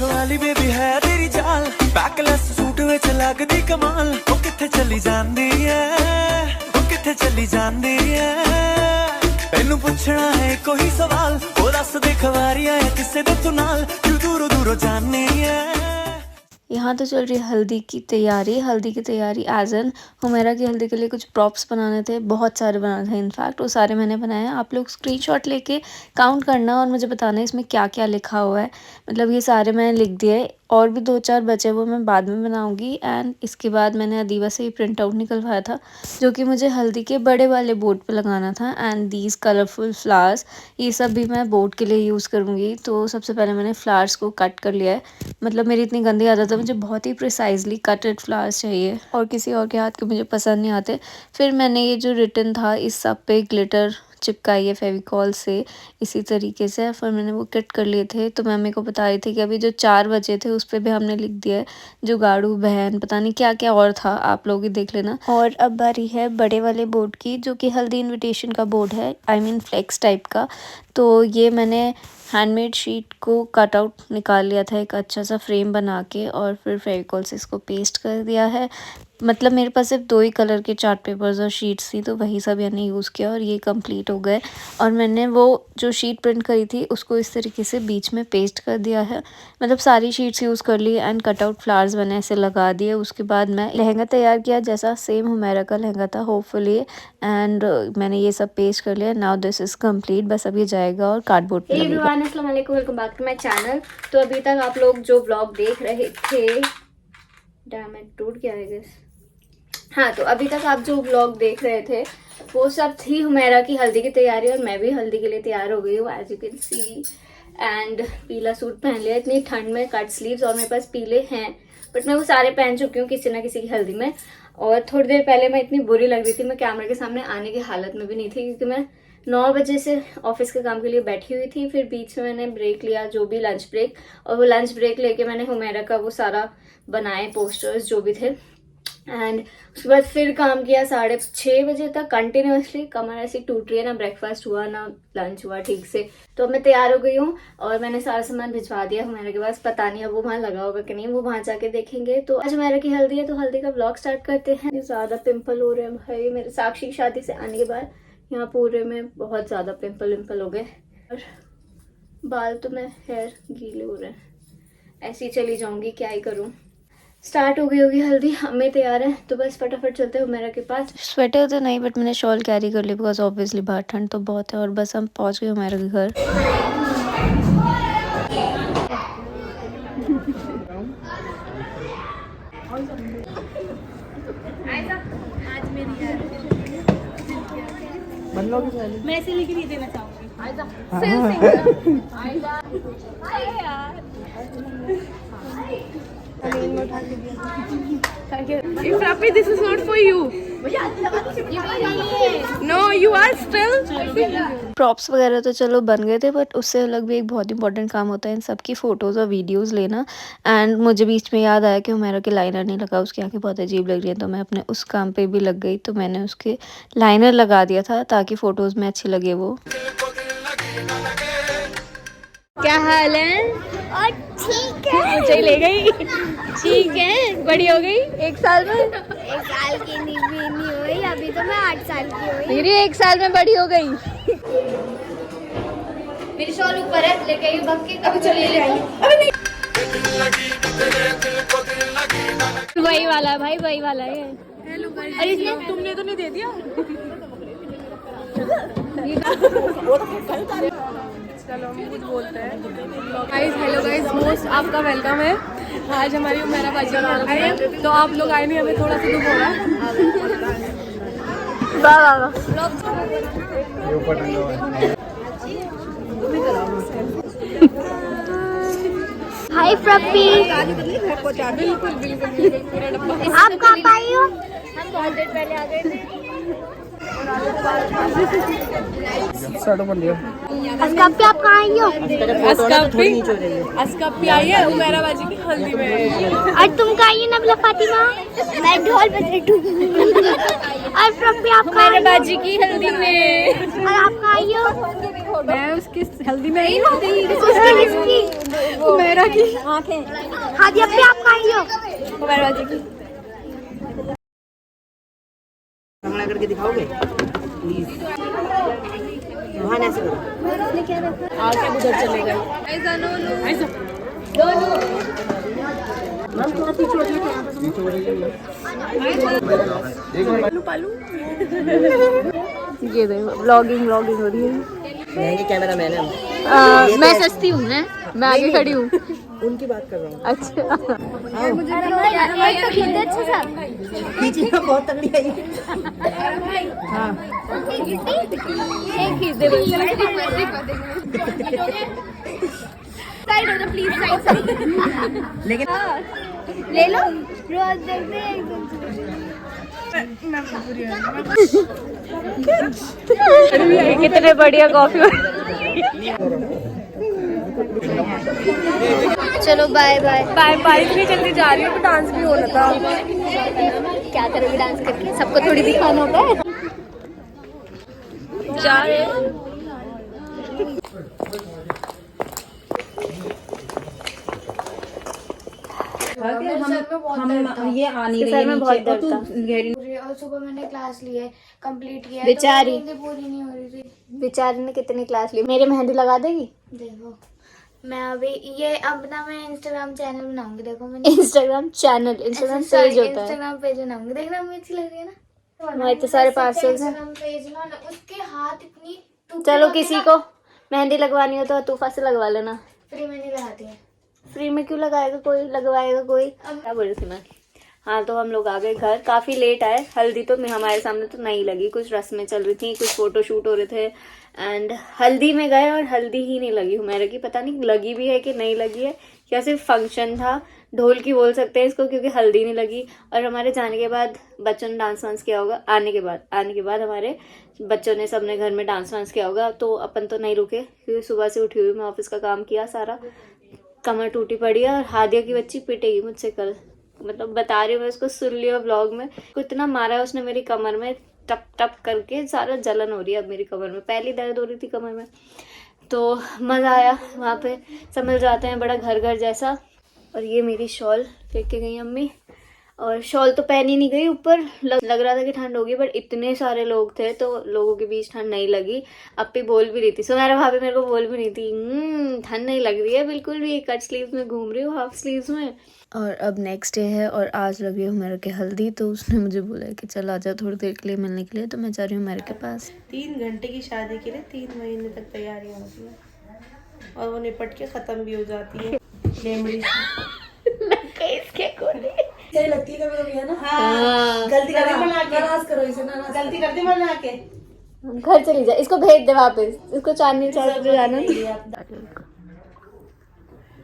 वाली बेबी है तेरी चाल, बैकलेस सूट विच लगदी कमाल। ओ किथे चली जांदी है, ओ किथे चली जांदी है, तैनू पुछना है कोई सवाल। ओ दस दे खवारियां है किसे दे तू नाल, क्यों दूरों दूरों जानी है। यहाँ तो चल रही है हल्दी की तैयारी। हल्दी की तैयारी एज एन हुमैरा की हल्दी के लिए कुछ प्रॉप्स बनाने थे, बहुत सारे बनाने थे। इनफैक्ट वो सारे मैंने बनाए हैं। आप लोग स्क्रीनशॉट लेके काउंट करना और मुझे बताना इसमें क्या क्या लिखा हुआ है। मतलब ये सारे मैंने लिख दिए, और भी 2-4 बचे वो मैं बाद में बनाऊंगी। एंड इसके बाद मैंने अदीबा से ही प्रिंट आउट निकलवाया था, जो कि मुझे हल्दी के बड़े वाले बोर्ड पे लगाना था। एंड दीज कलरफुल फ्लावर्स, ये सब भी मैं बोर्ड के लिए यूज़ करूँगी। तो सबसे पहले मैंने फ्लावर्स को कट कर लिया है। मतलब मेरी इतनी गंदी आदत है, मुझे बहुत ही प्रिसाइजली कटेड फ्लावर्स चाहिए और किसी और के हाथ के मुझे पसंद नहीं आते। फिर मैंने ये जो रिटन था इस सब पे ग्लिटर चिपकाई है फेविकॉल से इसी तरीके से। फिर मैंने वो कट कर लिए थे। तो मम्मी को बता रही थी कि अभी जो 4 बजे थे उस पर भी हमने लिख दिया है जुगाड़ू बहन, पता नहीं क्या क्या और था, आप लोग ही देख लेना। और अब बारी है बड़े वाले बोर्ड की, जो कि हल्दी इन्विटेशन का बोर्ड है, आई मीन फ्लेक्स टाइप का। तो ये मैंने हैंडमेड शीट को कट आउट निकाल लिया था एक अच्छा सा फ्रेम बना के, और फिर फेविकॉल से इसको पेस्ट कर दिया है। मतलब मेरे पास सिर्फ 2 ही कलर के चार्ट पेपर्स और शीट्स थी, तो वही सब मैंने यूज़ किया और ये कंप्लीट हो गए। और मैंने वो जो शीट प्रिंट करी थी उसको इस तरीके से बीच में पेस्ट कर दिया है। मतलब सारी शीट्स यूज़ कर ली एंड कट आउट फ्लावर्स मैंने ऐसे लगा दिए। उसके बाद मैं लहंगा तैयार किया जैसा सेम हुमैरा का लहंगा था होपफुली, एंड मैंने ये सब पेस्ट कर लिया। नाउ दिस इज़ कंप्लीट, बस अब ये जाएगा और कार्डबोर्ड पे लगेगा। अस्सलाम वालेकुम, welcome back to my channel. तो अभी तक आप लोग जो व्लॉग देख रहे थे, डैम इट टूट गया है गाइस। हाँ, तो अभी तक आप जो व्लॉग देख रहे थे वो सब थी हुमैरा की हल्दी की तैयारी, और मैं भी हल्दी के लिए तैयार हो गई हूँ as you can see. And पीला सूट पहन लिया इतनी ठंड में, कट स्लीव्स, और मेरे पास पीले हैं बट मैं वो सारे पहन चुकी हूँ किसी ना किसी की हल्दी में। और थोड़ी देर पहले मैं इतनी बुरी लग रही थी, मैं कैमरे के सामने आने की हालत में भी नहीं थी, क्योंकि मैं 9 बजे से ऑफिस के काम के लिए बैठी हुई थी। फिर बीच में मैंने ब्रेक लिया, जो भी लंच ब्रेक, और वो लंच ब्रेक लेके मैंने हुमैरा का वो सारा बनाए पोस्टर्स जो भी थे। एंड उसके बाद फिर काम किया 6:30 बजे तक कंटिन्यूसली। कमर ऐसी टूट रही है, ना ब्रेकफास्ट हुआ ना लंच हुआ ठीक से। तो अब मैं तैयार हो गई हूँ और मैंने सारा सामान भिजवा दिया हुमैरा के पास। पता नहीं अब वो वहाँ लगा होगा कि नहीं, वो वहाँ जाके देखेंगे। तो आज हुमैरा की हल्दी है, तो हल्दी का व्लॉग स्टार्ट करते हैं। ज्यादा पिंपल हो रहे हैं भाई मेरे, साक्षी की शादी से आने के बाद यहाँ पूरे में बहुत ज्यादा पिंपल हो गए, और बाल तो मैं हेयर गीले हो रहे हैं। ऐसी चली जाऊंगी, क्या ही करूँ। स्टार्ट हो गई होगी हल्दी, हमें तैयार है, तो बस फटाफट चलते हैं हुमैरा के पास। स्वेटर तो नहीं, बट मैंने शॉल कैरी कर ली बिकॉज ऑब्वियसली बाहर ठंड तो बहुत है। और बस हम पहुंच गए हुमैरा के घर। मैं ऐसे लेके नहीं देना चाहूंगी। Ifrapi, this is not for you. No, you are still. Props वगैरह तो चलो बन गए थे, बट उससे अलग भी एक बहुत इंपॉर्टेंट काम होता है इन सब की फ़ोटोज़ और वीडियोज़ लेना। एंड मुझे बीच में याद आया कि हुमैरा के लाइनर नहीं लगा, उसकी आंखें बहुत अजीब लग रही हैं। तो मैं अपने उस काम पे भी लग गई, तो मैंने उसके लाइनर लगा दिया था ताकि फ़ोटोज़ में अच्छी लगे वो। क्या हाल है? और ठीक है, मुझे ले गई। ठीक है, बड़ी हो गई 1 साल में। 1 साल की नहीं हुई, अभी तो मैं 8 साल की हुई। मेरी 1 साल में बड़ी हो गई। मेरी शॉल ऊपर है, लेके आई भाग के। अभी चलिए ले आई। अभी नहीं, वही वाला है भाई, वही वाला है। हेलो गाइस, तुमने तो नहीं दे दिया। चलो हम कुछ बोलते हैं। गाइस, हेलो गाइस, मोस्ट आपका वेलकम है। आज हमारी हुमैरा बाजी है, तो आप लोग आए नहीं, हमें थोड़ा सा दुख हो रहा है। हाय फ्रप्पी, बिल्कुल बिल्कुल बिल्कुल पूरा डब्बा। आप कब आई हो? हम बहुत देर पहले आ गए थे। अस्कापी, आप कहाँ आई हो? अस्कापी आई है हुमैरा बाजी की हल्दी में। और तुम कहाँ आई हो नबीला फातिमा? मैं ढोल पे बैठूंगी। और फ्रप्पी, आप कहाँ आई हो? बाजी की हल्दी में। और आप कहाँ आई हो? मैं उसकी हल्दी में नहीं मेरा की आंखें हाँ जी अपने आप खाई हो मेरे बाजी की कंगना करके दिखाओगे प्लीज वहाँ ऐसे करो आगे उधर चलेगा मैम थोड़ा पीछे हो जाइए ये देखो व्लॉगिंग हो रही है महंगे कैमरा मैन है मैं सस्ती हूँ मैं आगे खड़ी हूँ उनकी बात कर रहा हूँ अच्छा पीछे बहुत तगड़ी है हाँ लेकिन ले लो रोज देखते हैं कितने बढ़िया कॉफी चलो बाय बाय बाय इतनी जल्दी जा रही हूँ तो डांस भी होना था क्या करोगे डांस करके सबको थोड़ी दिखाना होता है जा रहे हम ये आनी सर में बहुत दर्द था और सुबह मैंने क्लास ली है कंप्लीट किया है बेचारी। तो नींद पूरी नहीं हो रही थी बेचारी ने कितनी क्लास ली मेरे मेहंदी लगा देगी देखो मैं अभी ये अब ना मैं इंस्टाग्राम चैनल बनाऊंगी देखो मैंने इंस्टाग्राम पेज होता है इंस्टाग्राम पेज बनाऊंगी देखना मुझे अच्छी लग रही है ना हमारे तो सारे पार्सल्स हैं इंस्टाग्राम पेज ना उसके हाथ इतनी चलो किसी को मेहंदी लगवानी हो तो तूफा से लगवा लेना फ्री में नहीं लगाती है फ्री में क्यों लगाएगा कोई लगवाएगा कोई क्या बोल रही थी मैं हाँ तो हम लोग आ गए घर काफ़ी लेट आए हल्दी तो हमारे सामने तो नहीं लगी कुछ रस्में चल रही थी कुछ फोटो शूट हो रहे थे एंड हल्दी में गए और हल्दी ही नहीं लगी मेरे की पता नहीं लगी भी है कि नहीं लगी है या सिर्फ फंक्शन था ढोल की बोल सकते हैं इसको क्योंकि हल्दी नहीं लगी और हमारे जाने के बाद बच्चों ने डांस वांस किया होगा आने के बाद हमारे बच्चों ने सबने घर में डांस वांस किया होगा तो अपन तो नहीं रुके क्योंकि सुबह से उठी हुई मैं ऑफिस का काम किया सारा कमर टूटी पड़ी है और हादिया की बच्ची पिटेगी मुझसे कल मतलब बता रही हूँ मैं उसको सुन लिया ब्लॉग में इतना मारा है उसने मेरी कमर में टप टप करके सारा जलन हो रही है अब मेरी कमर में पहली दर्द हो रही थी कमर में तो मज़ा आया वहाँ पे सब मिल जाते हैं बड़ा घर जैसा और ये मेरी शॉल फेंक के गई अम्मी और शॉल तो पहनी नहीं गई ऊपर लग रहा था कि ठंड होगी बट इतने सारे लोग थे तो लोगों के बीच ठंड नहीं लगी अप्पी बोल भी रही थी सुनारा भाभी मेरे को बोल भी रही थी ठंड नहीं लग रही है बिल्कुल भी कट स्लीव्स में घूम रही हूँ हाफ स्लीव्स में और अब नेक्स्ट डे है और आज लगी है मेरे के हल्दी तो उसने मुझे बोला कि चल आजा थोड़ी देर के लिए मिलने के लिए तो मैं जा रही हूँ मेरे के पास 3 घंटे की शादी के लिए 3 महीने तक तैयारियां होती है और वो निपट के खत्म भी हो जाती है मेमोरी सही लगती है कभी है ना हाँ। गलती कर दी बना के नाराज करो इसे नाराज गलती कर दी बना के घर चली जा इसको भेज दे वापस इसको चांदनी चौक पे जाना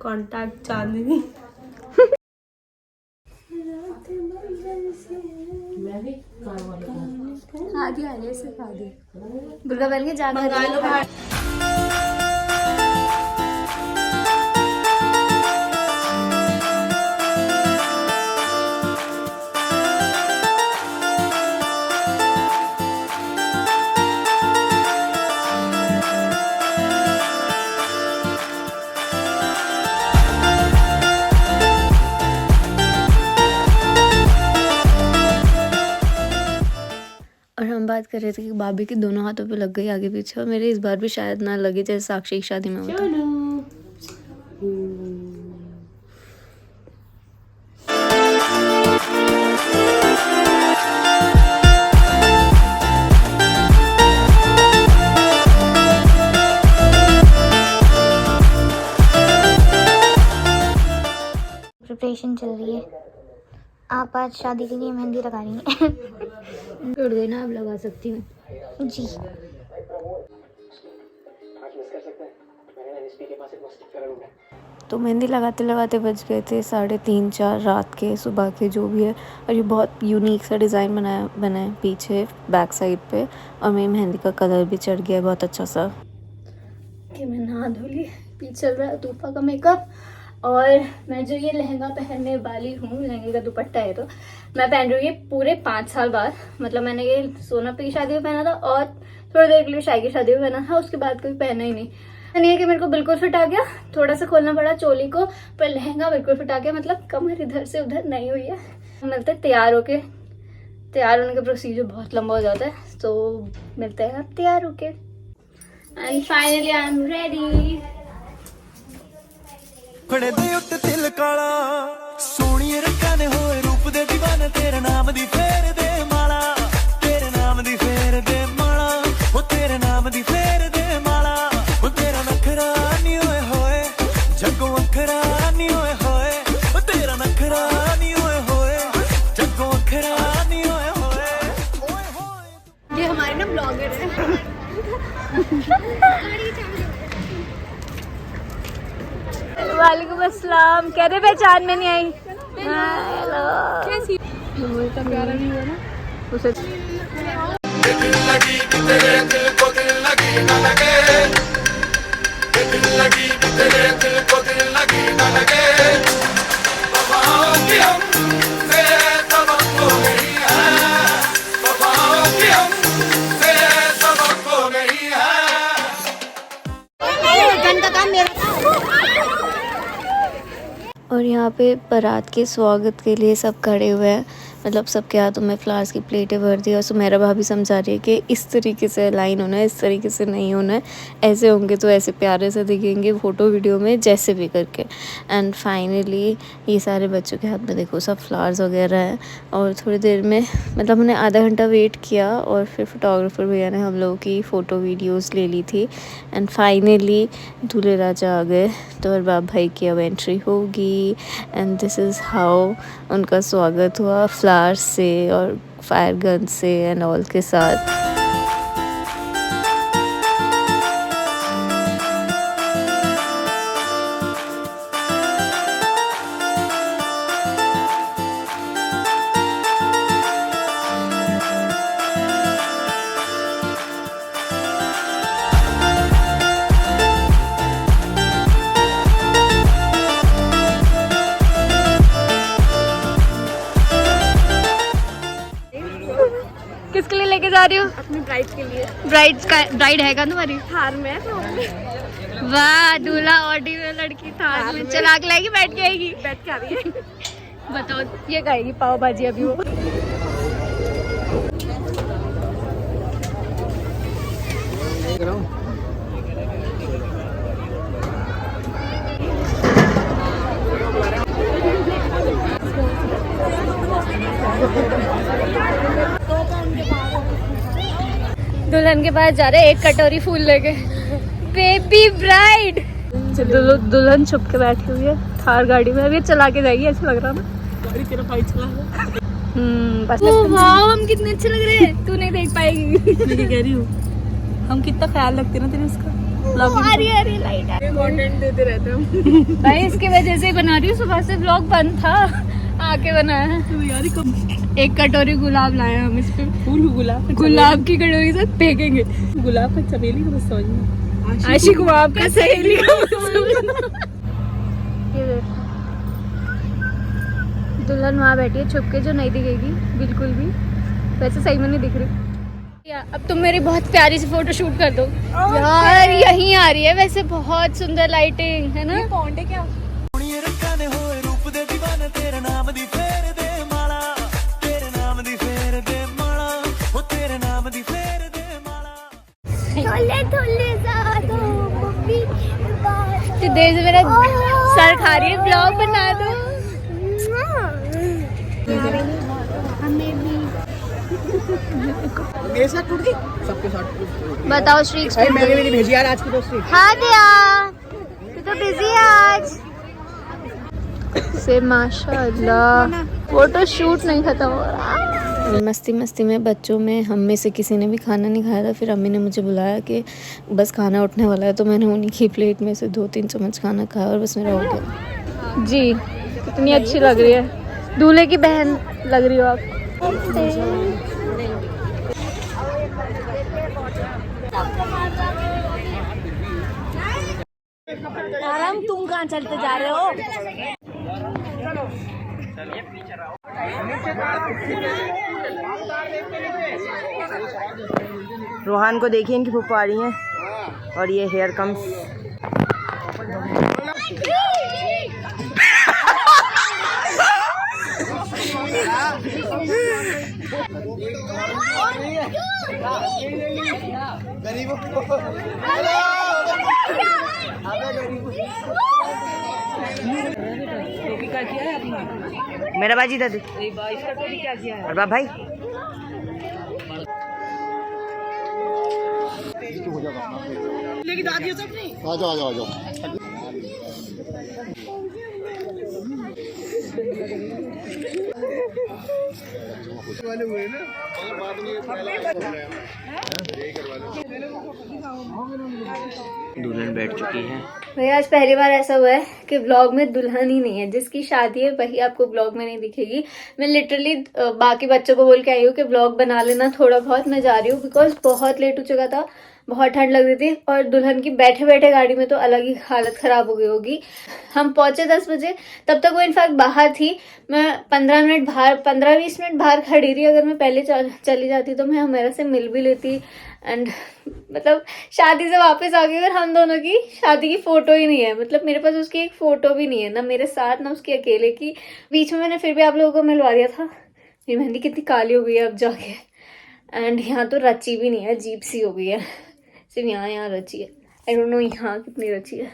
कांटेक्ट चांदनी बुर्गा पहन के जाकर और हम बात कर रहे थे कि भाभी के दोनों हाथों पे लग गई आगे पीछे और मेरे इस बार भी शायद ना लगे जैसे साक्षी की शादी में होता प्रिपरेशन चल रही है आप आज शादी के लिए मेहंदी लगा रही हैं टूट गई ना अब लगा सकती हूँ जी तो मेहंदी लगाते लगाते बज गए थे 3:30-4 रात के सुबह के जो भी है और ये बहुत यूनिक सा डिज़ाइन बना है पीछे बैक साइड पे और मेरी मेहंदी का कलर भी चढ़ गया है बहुत अच्छा सा कि मैं नहा धो ली पीछे चल रहा है तूफा का मेकअप और मैं जो ये लहंगा पहनने वाली हूँ, लहंगे का दुपट्टा है, तो मैं पहन रही हूँ ये पूरे 5 साल बाद। मतलब मैंने ये सोनप की शादी में पहना था और थोड़ी देर के लिए शाही की शादी में पहना था, उसके बाद कभी पहना ही नहीं। नहीं है कि मेरे को बिल्कुल फिट आ गया, थोड़ा सा खोलना पड़ा चोली को, पर लहंगा बिल्कुल फिट आ गया। मतलब कमर इधर से उधर नहीं हुई है। मिलते तैयार होके, तैयार होने का प्रोसीजर बहुत लंबा हो जाता है, तो मिलते हैं अब तैयार होके। And finally I am ready. खड़े दे उठ दिल काला सोनिए रखा ने होए रूप दे दीवाने तेरे नाम दी फेर दे माला, तेरे नाम दी फेर दे माला, ओ तेरे नाम दी फेर दे माला, ओ तेरा नखरा नहीं होए होए जगो अखरा नहीं होए होए, ओ तेरा नखरा नहीं होए होए जगो अखरा नहीं होए होए। ये हमारे ना ब्लॉगर है। वालेकुम अस्सलाम। कह रहे पहचान में नहीं आई। हेलो कैसी का प्यारा नहीं हुआ ना उसे। दिल लगी कि तेरे दिल को दिल लगी न लगे, दिल लगी कि तेरे दिल को दिल लगी न लगे, वफाओं की हमसे सबक खो गई है, वफाओं की हमसे सबक खो गई है। और यहाँ पे बारात के स्वागत के लिए सब खड़े हुए हैं। मतलब सबके हाथों में फ्लावर्स की प्लेटें भर दी और सुमेरा भाभी समझा रही है कि इस तरीके से लाइन होना है, इस तरीके से नहीं होना है, ऐसे होंगे तो ऐसे प्यारे से दिखेंगे फ़ोटो वीडियो में, जैसे भी करके। एंड फाइनली ये सारे बच्चों के हाथ में देखो सब फ्लावर्स वगैरह हैं। और थोड़ी देर में मतलब हमने आधा घंटा वेट किया और फिर फोटोग्राफर भैया ने हम लोगों की फ़ोटो वीडियोज़ ले ली थी। एंड फाइनली दूल्हे राजा आ गए, तो और बाप भाई की अब एंट्री होगी। एंड दिस इज़ हाउ उनका स्वागत हुआ, फ्लावर्स से और फायर गन से एंड ऑल के साथ। किसके लिए लेके जा रही हो? अपनी ब्राइड के लिए। ब्राइड है क्या तुम्हारी? थार में तो वाह, दूल्हा ऑडी में, लड़की थार में। चला के लाएगी, बैठ के आएगी? बैठ के आ रही है। बताओ ये खाएगी पाव भाजी अभी वो। दुल्हन के पास जा रहे, एक कटोरी फूल लेके। Baby bride. दुल्हन छुप के बैठी हुई है थार गाड़ी में, अभी चला के जाएगी, ऐसा लग रहा ना। गाड़ी तेरा भाई चला है। बस वाह, हम कितने अच्छे लग रहे हैं, तू नहीं देख पाएगी। मैं कह रही हूँ हम कितना ख्याल रखते ना तेरे उसका। अरे लाइट कंटेंट देते रहते हम। भाई इसकी वजह से ही बना रही हूँ, सुबह से व्लॉग बंद था, आके बनाया है। तो यार कब एक कटोरी गुलाब लाए हम, इस पे फूल गुलाब की कटोरी से फेंकेंगे। गुलाब का चमेली का बस समझ में। आशिक हुआ आपका सहेली का ये देखो दुल्हन वहाँ बैठी है छुप के, जो नहीं दिखेगी बिल्कुल भी, वैसे सही में नहीं दिख रही। अब तुम मेरी बहुत प्यारी सी फोटो शूट कर दो यार। यहीं आ रही है वैसे, बहुत सुंदर लाइटिंग है ना। पॉन्ड है क्या? सोनिए रखा ने होए रूप दे दीवाने तेरे नाम दी फेर दे माला, तेरे नाम दी फेर दे माला, ओ तेरे नाम दी फेर दे माला। थोले थोले सा दो मम्मी तो देर से मेरा सर खा रही है, ब्लॉग बना दो। हमें भी मेरे साथ टूट गई, सबके साथ। बताओ श्री। मैंने भी भेजी यार आज की दोस्ती। हाँ दिया, तू तो बिजी है आज से। माशाल्लाह फोटो शूट नहीं खत्म हो रहा। मस्ती मस्ती में बच्चों में हम में से किसी ने भी खाना नहीं खाया था। फिर अम्मी ने मुझे बुलाया कि बस खाना उठने वाला है, तो मैंने उन्हीं की प्लेट में से 2-3 चम्मच खाना खाया और बस मेरा हो गया। जी कितनी अच्छी लग रही है, दूल्हे की बहन लग रही हो आप। अलार्म, तुम कहाँ चलते जा रहे हो? रोहान को देखिए, इनकी फूफा आ रही हैं और ये हेयर कम्स। मेरा बाजी दादी और बाप भाई आ जाओ। दुल्हन बैठ चुकी है। भैया आज पहली बार ऐसा हुआ है कि व्लॉग में दुल्हन ही नहीं है। जिसकी शादी है वही आपको व्लॉग में नहीं दिखेगी। मैं लिटरली बाकी बच्चों को बोल के आई हूँ कि व्लॉग बना लेना थोड़ा बहुत, मैं जा रही हूँ बिकॉज बहुत लेट हो चुका था, बहुत ठंड लग रही थी और दुल्हन की बैठे बैठे गाड़ी में तो अलग ही हालत खराब हो गई होगी। हम पहुंचे 10 बजे, तब तक वो इनफैक्ट बाहर थी। मैं 15-20 मिनट बाहर खड़ी रही। अगर मैं पहले चली जाती तो मैं हमेरा से मिल भी लेती। एंड मतलब शादी से वापस आ गई और हम दोनों की शादी की फोटो ही नहीं है। मतलब मेरे पास उसकी एक फोटो भी नहीं है, ना मेरे साथ ना उसकी अकेले की। बीच में मैंने फिर भी आप लोगों को मिलवा दिया था। मेरी मेहंदी कितनी काली हो गई है अब जाके। एंड यहाँ तो रची भी नहीं है, अजीब सी हो गई है। सिर्फ यहाँ रची है। आई डोंट नो यहाँ कितनी रची है।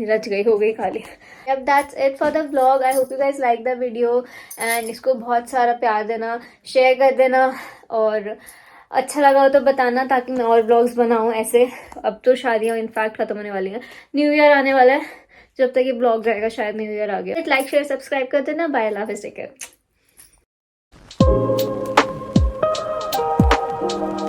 रच गई, हो गई खाली। अब that's it for the vlog. I hope you guys like the video and इसको बहुत सारा प्यार देना, शेयर कर देना और अच्छा लगा हो तो बताना ताकि मैं और व्लॉग्स बनाऊं ऐसे। अब तो शादियां इनफैक्ट खत्म होने वाली हैं, न्यू ईयर आने वाला है। जब तक ये व्लॉग जाएगा शायद न्यू ईयर आ गया। लाइक शेयर सब्सक्राइब कर देना। Bye, love, take care.